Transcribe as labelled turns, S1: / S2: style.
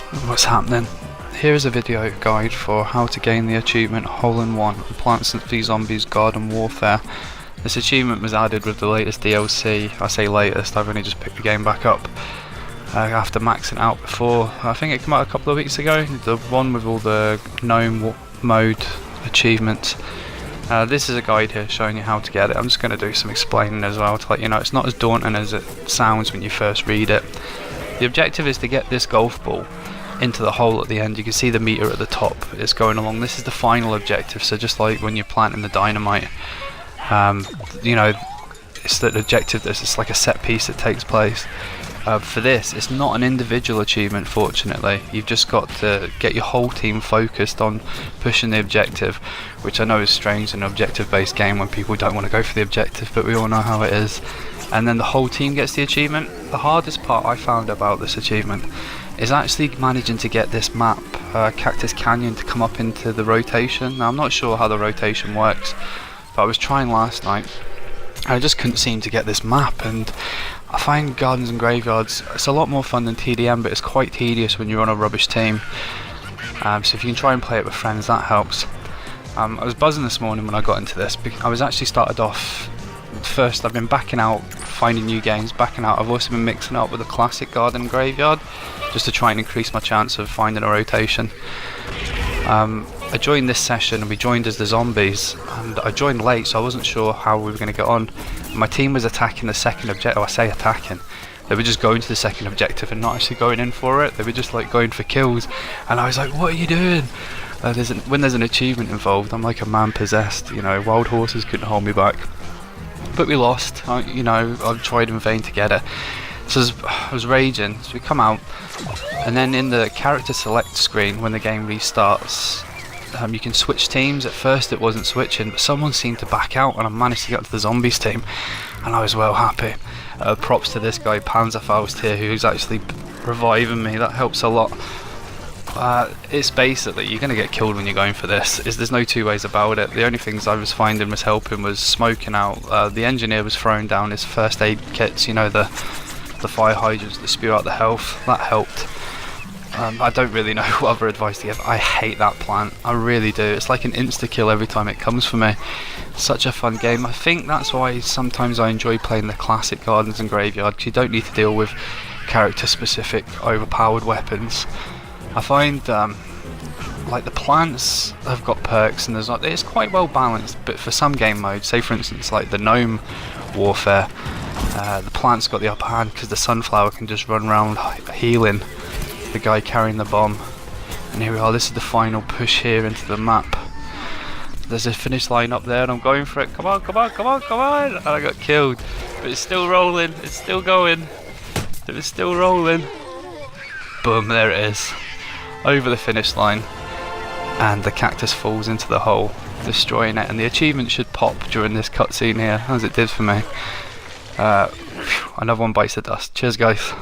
S1: What's happening? Here is a video guide for how to gain the achievement Hole in One on Plants v Zombies Garden Warfare. This achievement was added with the latest DLC. I say latest, I've only just picked the game back up after maxing out before. I think it came out a couple of weeks ago, the one with all the gnome mode achievements. This is a guide here showing you how to get it. I'm just going to do some explaining as well to let you know it's not as daunting as it sounds when you first read it. The objective is to get this golf ball into the hole at the end. You can see the meter at the top, it's going along. This is the final objective, so just like when you're planting the dynamite, you know, it's the objective, it's like a set piece that takes place. For this, it's not an individual achievement, fortunately. You've just got to get your whole team focused on pushing the objective, which I know is strange in an objective based game when people don't want to go for the objective, but we all know how it is. And then the whole team gets the achievement. The hardest part I found about this achievement is actually managing to get this map, Cactus Canyon, to come up into the rotation. Now I'm not sure how the rotation works, but I was trying last night and I just couldn't seem to get this map. And I find Gardens and Graveyards, it's a lot more fun than TDM, but it's quite tedious when you're on a rubbish team. So if you can try and play it with friends, that helps. I was buzzing this morning when I got into this. I was actually started off first, I've been backing out, finding new games, backing out. I've also been mixing up with a classic Garden Graveyard just to try and increase my chance of finding a rotation. I joined this session and we joined as the zombies, and I joined late, so I wasn't sure how we were going to get on. My team was attacking the second objective. I say attacking, they were just going to the second objective and not actually going in for it. They were just like going for kills, and I was like, what are you doing? When there's an achievement involved, I'm like a man possessed, you know. Wild horses couldn't hold me back. But we lost. You know, I tried in vain to get it. So I was raging. So we come out, and then in the character select screen, when the game restarts, you can switch teams. At first it wasn't switching, but someone seemed to back out, and I managed to get to the zombies team, and I was well happy. Props to this guy Panzerfaust here, who's actually reviving me. That helps a lot. It's basically, you're going to get killed when you're going for this. There's no two ways about it. The only things I was finding was helping was smoking out. The engineer was throwing down his first aid kits, you know, the fire hydrants that spew out the health. That helped. I don't really know what other advice to give. I hate that plant, I really do. It's like an insta-kill every time it comes for me. Such a fun game. I think that's why sometimes I enjoy playing the classic Gardens and Graveyard, because you don't need to deal with character-specific overpowered weapons. I find like the plants have got perks, and it's quite well balanced, but for some game modes, say for instance like the gnome warfare, the plant's got the upper hand because the sunflower can just run around healing the guy carrying the bomb. And here we are, this is the final push here into the map. There's a finish line up there and I'm going for it. Come on, come on, come on, come on! And I got killed, but it's still rolling, it's still going, it's still rolling. Boom, there it is, over the finish line, and the cactus falls into the hole, destroying it. And the achievement should pop during this cutscene here, as it did for me. Another one bites the dust. Cheers guys.